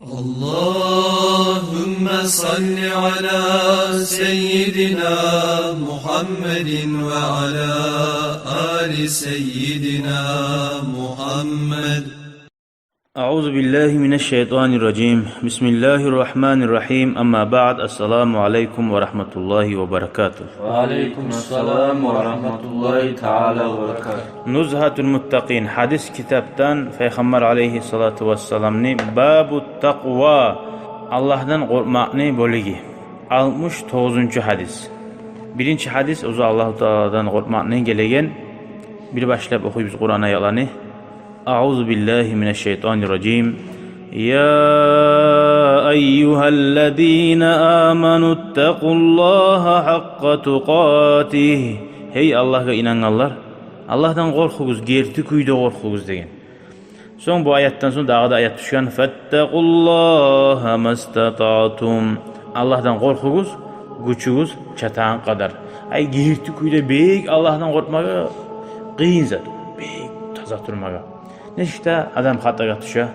اللهم صل على سيدنا محمد وعلى آل سيدنا محمد. أعوذ بالله من الشيطان الرجيم. بسم الله الرحمن الرحيم. أما بعد. السلام عليكم ورحمة الله وبركاته. وعليكم السلام ورحمة الله تعالى وبركاته. نزهة المتقين hadis kitaptan Peygamber aleyhissalatu vesselam'ni Babu Taqwa Allah'dan qorqmaqni bo'ligi 69 hadis. Birinchi hadis o'zi Alloh taoladan qo'rqmoqni kelgan. Bir boshlab o'qiymiz Qur'on oyatlarini. أعوذ بالله من الشيطان الرجيم. يا أيها الذين آمنوا اتقوا الله حق تقاته. Hey Allah'a inananlar, Allah'tan korkunuz, gerti kuyda korkunuz degen. Son bu ayattan sonra dağda ayat düşen fettakullaha mastata'tum. Allah'tan korkunuz, gücünüz çatan kadar. Ay gerti kuyda bek Allah'tan korkmaga kıyın zat. Bek taza durmaga. Neşte adam hataga düşe.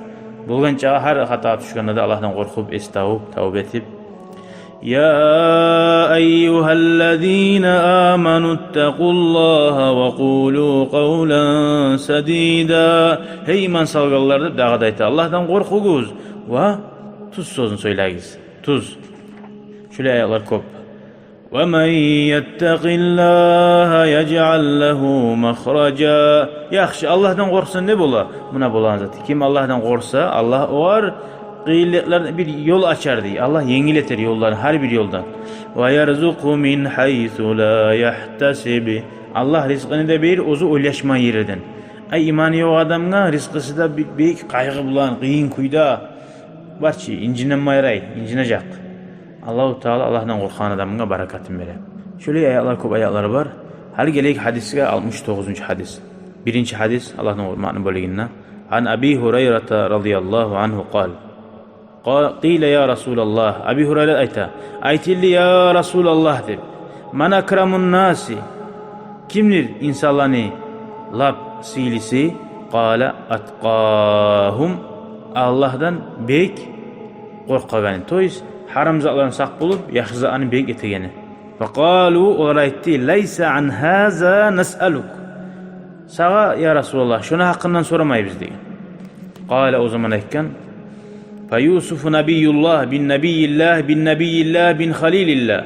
Bulgan çağa her hata düşkende de Allah'tan korkup estağfurullah tövbe etip Ya eyyuhellezine amenu ittaqullaha ve qulu qawlan sadida. Hey iman salgallar deb dağda aytdi. Allah'tan korkunuz ve tuz sözünü söyleyiz. Tuz. Şöyle ayetler köp. وَمَنْ يَتَّقِ اللّٰهَ يَجْعَلْ لَهُ مَخْرَجًا. Yaxşı Allah'tan korksun ne bola? Buna bolan zaten. Kim Allah'tan korksa Allah oğar kıyılıklarına bir yol açar diye. Allah yengiletir yolları her bir yoldan. وَيَرْزُقُ مِنْ حَيْثُ لَا يَحْتَسِبِ. Allah rızkını da bir ozu oylaşma yerden. Ay imanı yok adamına rızkısı da bir kaygı bulan, kıyın kuyda. Barçı incinen mayray, incinecek. Allahu Teala Allah'tan korkan adamına barakatin verir. Şöyle ayetler, çok ayetler var. Hal gelek hadisine 69. hadis. Birinci hadis Allah'tan korkmanın bölümünden. An Abi Hureyre radıyallahu anhu قال قيل ya Resulallah. Abi Hureyre aytilli ya Resulallah deb. Man akramun nasi. Kimdir insanlarını lab silisi? Qala atqahum. Allah'tan bek korkağını. Toys haram zatlarını sak bulup yaxşı zatlarını bek etegeni. Faqalu olar aytti leysa an haza nas'aluk. Sağa ya Resulallah şuna hakkından soramayız degan. Qala o zaman aytgan fa Yusuf nabiyullah bin nabiyillah bin halilillah.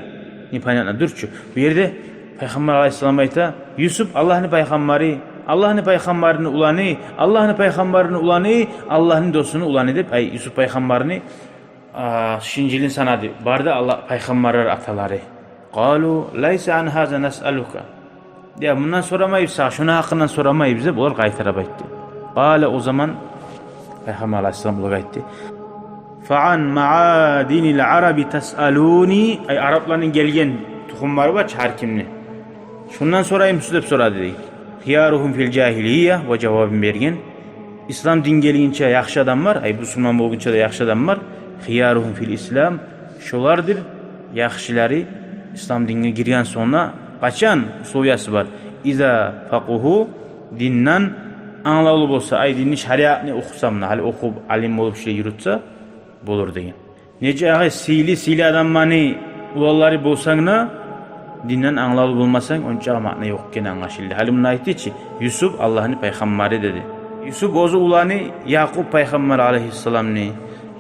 Ni payana durçu. Bu yerde Peygamber aleyhisselam ayta Yusuf Allah'ın peygamberi, Allah'ın peygamberini ulanı, Allah'ın peygamberini ulanı, Allah'ın dostunu ulanı deb ay Yusuf peygamberini Şincilin sanadı. Barda Allah peygamberler ataları. Qalu laysa an haza nas'aluka. Ya bundan soramayız, şuna hakkından soramayız bize. Bunlar qaytarab aytdı. Qala o zaman Peygamber aleyhisselam bunu aytdı. Fa'an ma'adinil arabi tas'aluni. Ay Arapların gelgen tuxumları var her kimni. Şundan sorayım siz deb soradı dedi. Hiyaruhum fil cahiliye ve cevabını bergen. İslam din gelince yaxşı adam var. Ay Müslüman olgunca da yaxşı adam var. Hiyaruhum fil İslam. Şolardır yaxşıları İslam dinine girgen sonra kaçan soyası var. İza faquhu dinnan anlalı bolsa ay dinni şeriatını okusam hal okup alim olup şey yürütse bulur degan. Nece ağa sili adammanı ulalları bolsangna dinnan anlalı bulmasan onca makna yok gene anlaşıldı. Halim aytdı ki Yusuf Allah'ın peygamberi dedi. Yusuf ozu ulanı Yakup peygamber aleyhisselam'ni.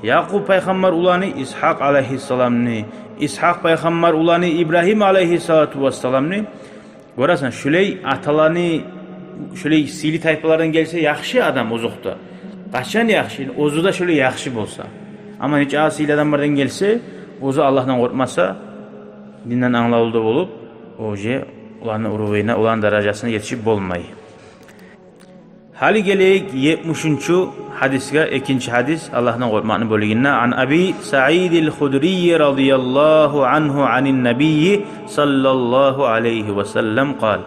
Yakup peygamber ulanı İshak aleyhisselam'ni. İshak peygamber ulanı İbrahim aleyhissalatu vesselam'ni. Görəsən şüley atalarını şüley sili tayfalardan gelse yaxşı adam ozuqda. Qaçan yaxşı, ozu da şöyle yaxşı bolsa. Ama hiç asili adamlardan gelse ozu Allah'tan korkmasa dinden anlalıda olup oje ulanın uruveyna ulan derecesine yetişip bolmayı. Hali geleyik 70. hadisga ikinci hadis Allah'tan korkmanın bölümünden. An Abi Sa'idil Hudri radıyallahu anhu anin nebiyyi sallallahu aleyhi ve sellem qal.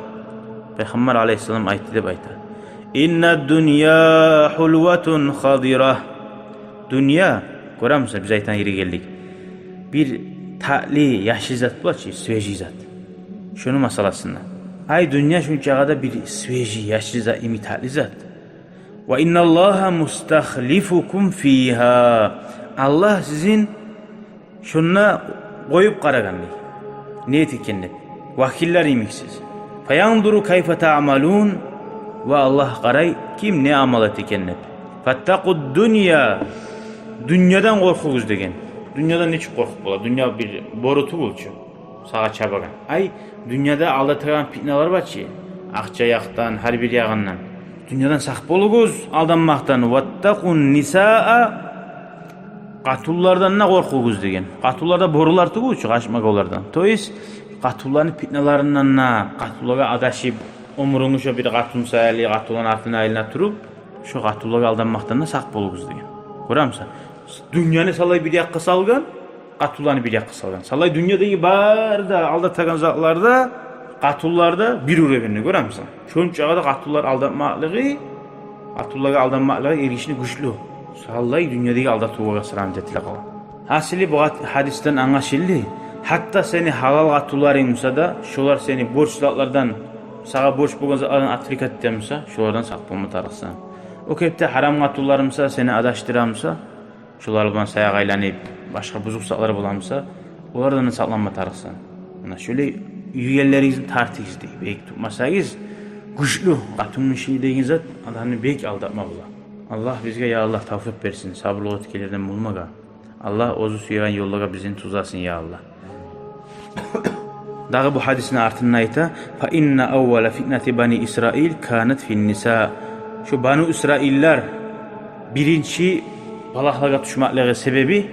Peygamber aleyhisselam aytdı deb aytdı. İnne dünya hulvetun khadira. Dünya görür müsün biz aytan yeri geldik. Bir tatlı yaşlı zat var ki sveji zat. Şunun masalasında. Ay dünya şu çağda bir sveji yaşlı zat tatlı zat. Ve innallaha mustahlifukum fiha. Allah sizin şunna koyup karaganday. Niyet ekennet. Vakiller imiksiz. Fayanduru kayfa ta'malun ve Allah qaray kim ne amal ekennet. Fattaqud dunya. Dünyadan korkuguz degen. Dünyadan hiç korkup bola. Dünya bir borutu bulçu. Sağa çabagan. Ay dünyada aldatırgan fitnalar barçı. Akça yaqtan, her bir yağından. Dünyadan sak boluguz, aldanmaktan. Vattaqun nisaa. Qatullardan ne korkuguz degen. Qatullarda borular tuğuçu, kaçmak olardan. Toyis qatulların fitnalarından na, qatullara adaşıp, umurunu şu bir qatumsa ali, qatulan artına ayılına turup, şu qatullara aldanmaktan da sak boluguz degen. Koramsa. Dünyanı salay bir yakka salgan, qatullarını bir yakka salgan. Salay dünyadaki barda aldatagan zatlarda, qatullarda bir urebenini koramsa. Şonçağa qatullar qatullara aldanmaklığı erişini güçlü. Salay dünyadaki aldatuğa sıram detile kalan. Hasili bu hadisten anlaşıldı. Hatta seni halal qatulların olsa da, şolar seni borçlardan, sağa borç bulgan zatlardan atrikat edemsa, şolardan saklanma tarıqsan. O kepte haram qatullarımsa seni adaştıramsa, şolar bulan sayağa aylanıp, başka buzuk zatlar bulamsa, onlardan saklanma tarıqsan. Şöyle üyelerinizin tartıyız deyip, beyik tutmasayız, güçlü, qatulun şeyi deyin zat, adamını beyik aldatma bula. Allah bizge ya Allah tavfik versin, sabırlı otkelerden bulmaga. Allah ozu suyan yollara bizin tuzasın ya Allah. Dağı bu hadisin artının ayta, fa inna awwala fitnati bani İsrail kanat fin nisa. Şu Banu İsrailler birinci balaqlarga düşmaklığı sebebi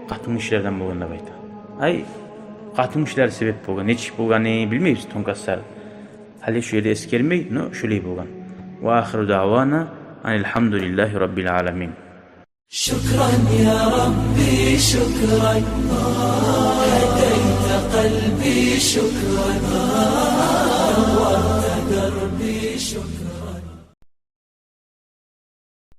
qatın işlerden bolganda bayta. Ay qatın işler sebep bolgan, neçik bolganı bilmeyiz tonkaslar. Hali şu yerde eskermey, no şöyle bolgan. Ve ahiru davana elhamdülillahi rabbil alamin. شكرا يا ربي شكرا هديت قلبي شكرا نورت دربي شكرا